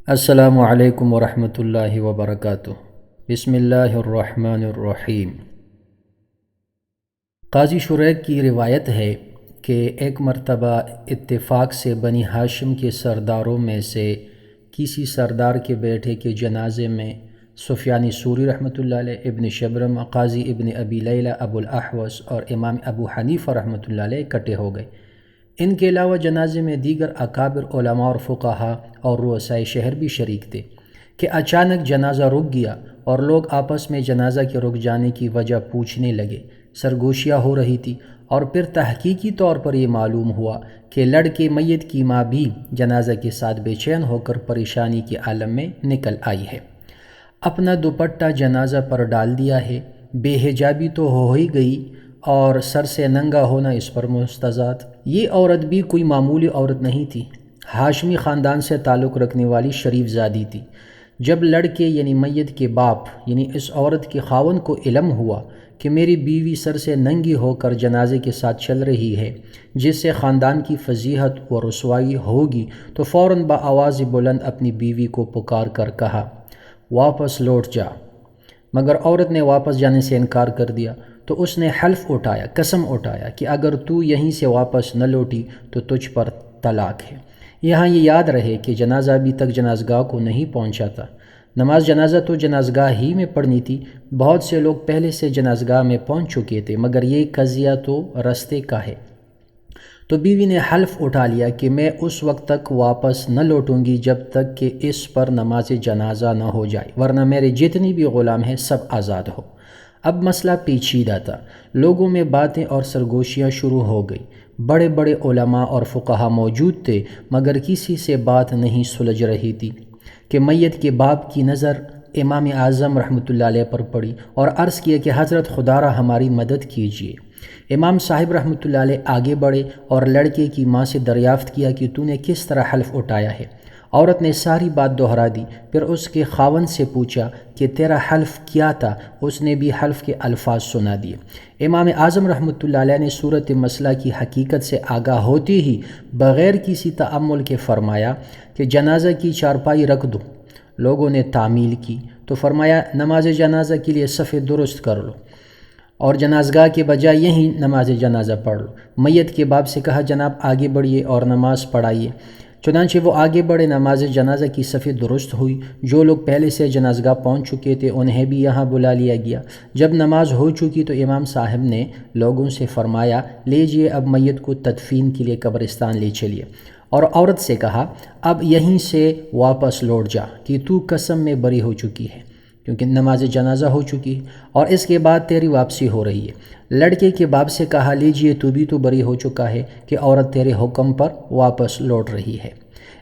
السلام علیکم ورحمۃ اللہ وبرکاتہ۔ بسم اللہ الرحمن الرحیم۔ قاضی شریح کی روایت ہے کہ ایک مرتبہ اتفاق سے بنی ہاشم کے سرداروں میں سے کسی سردار کے بیٹے کے جنازے میں سفیان ثوری رحمۃ اللہ علیہ، ابن شبرم، قاضی ابن ابی لیلہ، ابو الاحوص اور امام ابو حنیفہ رحمۃ اللہ علیہ اکٹھے ہو گئے۔ ان کے علاوہ جنازے میں دیگر اکابر علماء اور فقہا اور رؤسائے شہر بھی شریک تھے کہ اچانک جنازہ رک گیا اور لوگ آپس میں جنازہ کے رک جانے کی وجہ پوچھنے لگے۔ سرگوشیاں ہو رہی تھی اور پھر تحقیقی طور پر یہ معلوم ہوا کہ لڑکے میت کی ماں بھی جنازہ کے ساتھ بے چین ہو کر پریشانی کے عالم میں نکل آئی ہے۔ اپنا دوپٹہ جنازہ پر ڈال دیا ہے، بے حجابی تو ہو ہی گئی اور سر سے ننگا ہونا اس پر مستضاد۔ یہ عورت بھی کوئی معمولی عورت نہیں تھی، ہاشمی خاندان سے تعلق رکھنے والی شریف زادی تھی۔ جب لڑکے یعنی میت کے باپ یعنی اس عورت کے خاوند کو علم ہوا کہ میری بیوی سر سے ننگی ہو کر جنازے کے ساتھ چل رہی ہے جس سے خاندان کی فضیحت و رسوائی ہوگی، تو فوراً بآواز بلند اپنی بیوی کو پکار کر کہا، واپس لوٹ جا۔ مگر عورت نے واپس جانے سے انکار کر دیا تو اس نے حلف اٹھایا، قسم اٹھایا کہ اگر تو یہیں سے واپس نہ لوٹی تو تجھ پر طلاق ہے۔ یہاں یہ یاد رہے کہ جنازہ ابھی تک جنازگاہ کو نہیں پہنچا تھا۔ نماز جنازہ تو جنازگاہ ہی میں پڑھنی تھی۔ بہت سے لوگ پہلے سے جنازگاہ میں پہنچ چکے تھے، مگر یہ قضیہ تو رستے کا ہے۔ تو بیوی نے حلف اٹھا لیا کہ میں اس وقت تک واپس نہ لوٹوں گی جب تک کہ اس پر نماز جنازہ نہ ہو جائے، ورنہ میرے جتنی بھی غلام ہیں سب آزاد ہو۔ اب مسئلہ پیچیدہ تھا، لوگوں میں باتیں اور سرگوشیاں شروع ہو گئی۔ بڑے بڑے علماء اور فقہا موجود تھے، مگر کسی سے بات نہیں سلجھ رہی تھی کہ میت کے باپ کی نظر امام اعظم رحمۃ اللہ علیہ پر پڑی اور عرض کیا کہ حضرت خدا را ہماری مدد کیجیے۔ امام صاحب رحمۃ اللہ علیہ آگے بڑھے اور لڑکے کی ماں سے دریافت کیا کہ تو نے کس طرح حلف اٹھایا ہے۔ عورت نے ساری بات دہرا دی، پھر اس کے خاوند سے پوچھا کہ تیرا حلف کیا تھا، اس نے بھی حلف کے الفاظ سنا دیے۔ امام اعظم رحمۃ اللہ علیہ نے صورت مسئلہ کی حقیقت سے آگاہ ہوتے ہی بغیر کسی تأمل کے فرمایا کہ جنازہ کی چارپائی رکھ دو۔ لوگوں نے تعمیل کی تو فرمایا نماز جنازہ کے لیے صف درست کر لو اور جنازگاہ کے بجائے یہیں نماز جنازہ پڑھ لو۔ میت کے باپ سے کہا جناب آگے بڑھیے اور نماز پڑھائیے۔ چنانچہ وہ آگے بڑھے، نماز جنازہ کی صف درست ہوئی۔ جو لوگ پہلے سے جنازگاہ پہنچ چکے تھے انہیں بھی یہاں بلا لیا گیا۔ جب نماز ہو چکی تو امام صاحب نے لوگوں سے فرمایا لیجئے اب میت کو تدفین کے لیے قبرستان لے چلیے، اور عورت سے کہا اب یہیں سے واپس لوٹ جا کہ تو قسم میں بری ہو چکی ہے، کیونکہ نماز جنازہ ہو چکی ہے اور اس کے بعد تیری واپسی ہو رہی ہے۔ لڑکے کے باپ سے کہا لیجئے تو بھی تو بری ہو چکا ہے کہ عورت تیرے حکم پر واپس لوٹ رہی ہے۔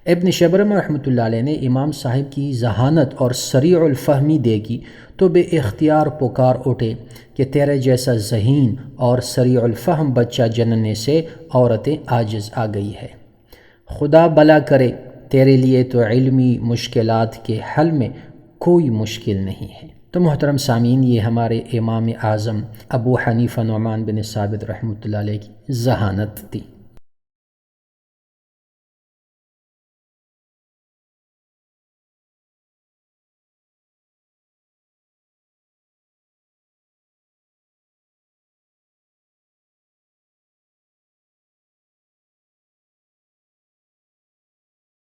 ابن شبرم رحمۃ اللہ علیہ نے امام صاحب کی ذہانت اور سریع الفہمی دیکھی تو بے اختیار پکار اٹھے کہ تیرے جیسا ذہین اور سریع الفہم بچہ جننے سے عورتیں عاجز آ گئی ہے۔ خدا بلا کرے، تیرے لیے تو علمی مشکلات کے حل میں کوئی مشکل نہیں ہے۔ تو محترم سامعین، یہ ہمارے امام اعظم ابو حنیفہ نعمان بن ثابت رحمۃ اللہ علیہ کی ذہانت تھی۔